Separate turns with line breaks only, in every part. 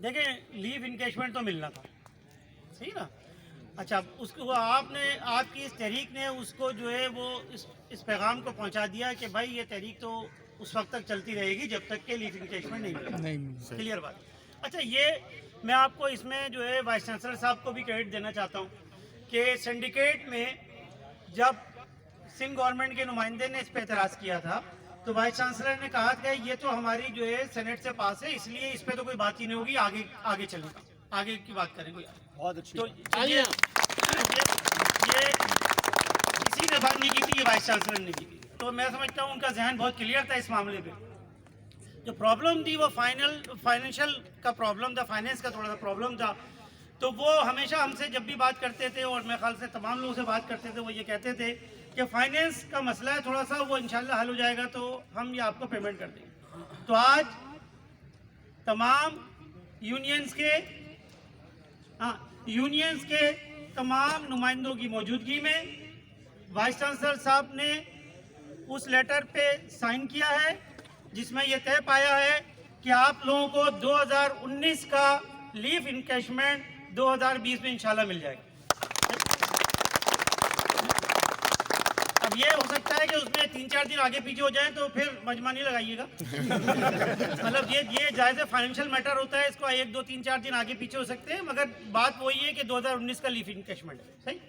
देखें leave encashment तो मिलना था, सही ना। अच्छा, उसको आपने, आपकी इस तहरीक ने उसको जो है वो इस पैगाम को पहुंचा दिया कि भाई ये तहरीक तो उस वक्त तक चलती रहेगी जब तक के लीव इनकेशमेंट नहीं मिलेगा। क्लियर बात। अच्छा, ये मैं आपको इसमें जो है वाइस चांसलर साहब को भी क्रेडिट देना चाहता हूँ कि सिंडिकेट में जब सिंध गवर्नमेंट के नुमाइंदे ने इस पर एतराज़ किया था तो वाइस चांसलर ने कहा था ये तो हमारी जो है सेनेट से पास है, इसलिए इस पर तो कोई बात ही नहीं होगी, आगे आगे चलेगा, आगे की बात करेंगे। बहुत अच्छी। तो ये किसी ने बात नहीं की थी, ये वाइस चांसलर ने की थी। तो मैं समझता हूँ उनका जहन बहुत क्लियर था इस मामले पे। जो प्रॉब्लम थी वो फाइनेंशियल का प्रॉब्लम था, फाइनेंस का थोड़ा सा प्रॉब्लम था। तो वो हमेशा हमसे जब भी बात करते थे और मेरे ख्याल से तमाम लोगों से बात करते थे, वो ये कहते थे कि फाइनेंस का मसला है थोड़ा सा, वो इंशाल्लाह हल हो जाएगा तो हम ये आपको पेमेंट कर देंगे। तो आज तमाम यूनियंस के तमाम नुमाइंदों की मौजूदगी में वाइस चांसलर साहब ने उस लेटर पे साइन किया है जिसमें यह तय पाया है कि आप लोगों को 2019 का लीव इनकैशमेंट 2020 में इंशाल्लाह मिल जाएगा। अब ये हो सकता है कि उसमें 3-4 दिन आगे पीछे हो जाए तो फिर मजमा नहीं लगाइएगा। मतलब ये जायज़ फाइनेंशियल मैटर होता है, इसको 1, 2, 3, 4 दिन आगे पीछे हो सकते हैं, मगर बात वही है कि 2019 का लीव इनकैशमेंट है। सही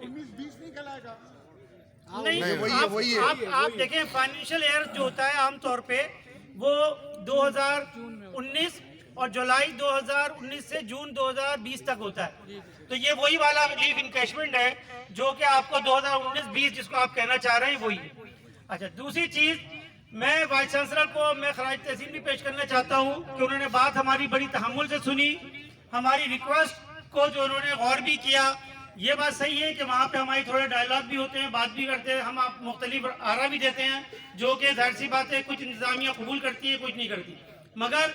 19-20 नहीं कहलाएगा।
नहीं, आप देखें फाइनेंशियल ईयर जो होता है आमतौर पे वो 2019 और जुलाई 2019 से जून 2020 तक होता है। तो ये वही वाला लीव इनकैशमेंट है जो कि आपको 2019-20 जिसको आप कहना चाह रहे हैं वही है। अच्छा, दूसरी चीज मैं वाइस चांसलर को मैं खराज तहसीन भी पेश करना चाहता हूँ कि उन्होंने बात हमारी बड़ी तहम्मुल से सुनी, हमारी रिक्वेस्ट को जो उन्होंने गौर भी किया। ये बात सही है कि वहाँ पे हमारी थोड़े डायलॉग भी होते हैं, बात भी करते हैं, हम आप मुख्तलिफ आरा भी देते हैं, जो कि जाहिर सी बात है कुछ इंतजामिया कबूल करती है, कुछ नहीं करती। मगर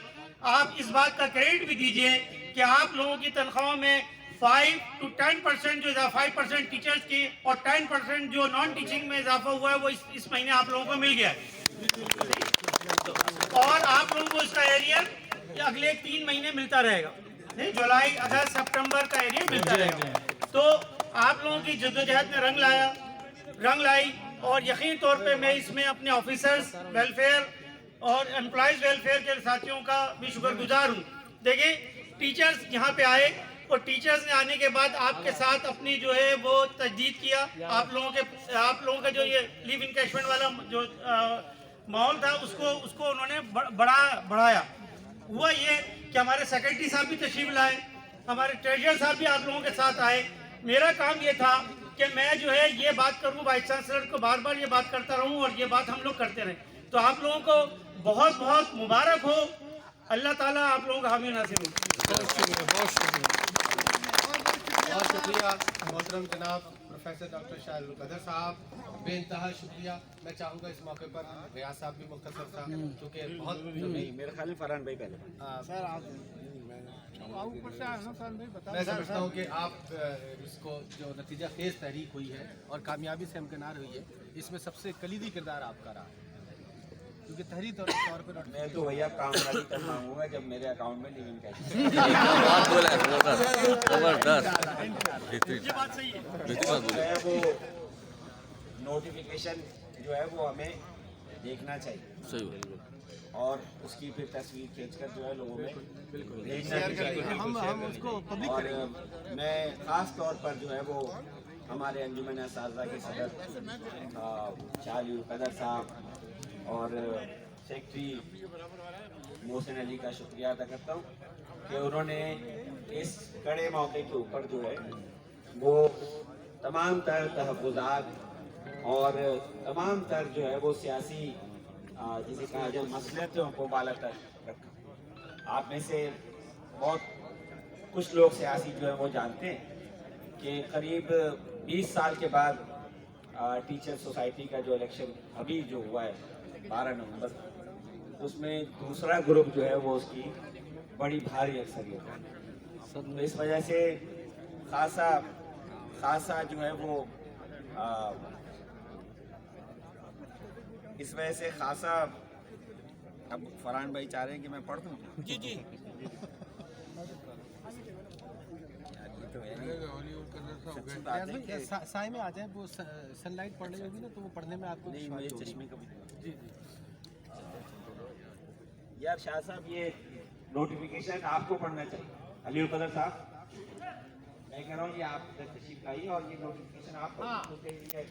आप इस बात का क्रेडिट भी दीजिए कि आप लोगों की तनख्वाहों में 5 to 10% जो 5% टीचर्स की और 10% जो नॉन टीचिंग में इजाफा हुआ है वो इस महीने आप लोगों को मिल गया है। और आप लोगों को इसका एरियर अगले 3 महीने मिलता रहेगा, जुलाई, अगस्त, सितंबर का एरियर मिलता रहेगा। तो आप लोगों की जद्दोजहद ने रंग लाई और यकीन तौर पे मैं इसमें अपने ऑफिसर्स वेलफेयर और एम्प्लॉयज वेलफेयर के साथियों का भी शुक्रगुजार हूँ। देखिए टीचर्स यहाँ पे आए और टीचर्स ने आने के बाद आपके साथ अपनी जो है वो तजदीद किया। आप लोगों का जो ये लीव इनकैशमेंट वाला जो माहौल था उसको उन्होंने बढ़ाया। हुआ ये कि हमारे सेक्रेटरी साहब भी तशरीफ लाए, हमारे ट्रेजरर साहब भी आप लोगों के साथ आए। मेरा काम ये था कि मैं जो है ये बात करूँ, वाइस चांसलर को बार बार ये बात करता रहूँ और ये बात हम लोग करते रहें। तो आप लोगों को बहुत बहुत मुबारक हो, अल्लाह ताला आप लोगों का हामी नासिर हो।
बहुत शुक्रिया मोहतरम जनाब प्रोफेसर डॉक्टर शाहरुल कदर साहब, बेइंतहा शुक्रिया। मैं चाहूँगा इस मौके पर रियाज साहब भी मुख्तसर था क्योंकि बहुत नहीं मेरे ख्याल में फरहान भाई पहले सर आप मैं समझता हूँ कि आप इसको जो नतीजा खेज तहरीक हुई है और कामयाबी से हमकिनार हुई है, इसमें सबसे कलीदी किरदार आपका रहा है क्योंकि तहरीक तौर पर
मैं तो भैया कामयाबी कर मांगूंगा जब मेरे अकाउंट में लिविंग कैश है। वो नोटिफिकेशन जो है वो हमें देखना चाहिए और उसकी फिर तस्वीर खींचकर जो है लोगों में भेजना चाहिए।
हम उसको पब्लिक
और मैं ख़ास तौर पर जो है वो हमारे अंजुमन असातिज़ा के सदर शाहरुल कदर साहब और सेक्रेटरी मोहसिन अली का शुक्रिया अदा करता हूँ कि उन्होंने इस कड़े मौके के ऊपर जो है वो तमाम तर तहफ़्फ़ुज़ात और तमाम तर जो है वो सियासी जिसे कहा जाए मसलहतों को बाला तक रखा। आप में से बहुत कुछ लोग सियासी जो है वो जानते हैं कि करीब 20 साल के बाद टीचर सोसाइटी का जो इलेक्शन अभी जो हुआ है 12 नवंबर, उसमें दूसरा ग्रुप जो है वो उसकी बड़ी भारी अक्सरियत है। तो इस वजह से खासा जो है वो इस वजह से खासा अब फरहान भाई चाह रहे हैं कि मैं पढ़ दूँ।
जी
सच बात है कि
साय में आ जाए, वो सनलाइट पड़ रही होगी ना तो वो पढ़ने में आपको
नहीं,
दुश्वारी
मुझे
होगी।
चश्मे का
जी जी।
यार शाह साहब, ये नोटिफिकेशन आपको पढ़ना चाहिए। अली कदर साहब, मैं कह रहा हूँ ये आप तशरीफ लाइए और ये नोटिफिकेशन आप पढ़िए, क्योंकि ये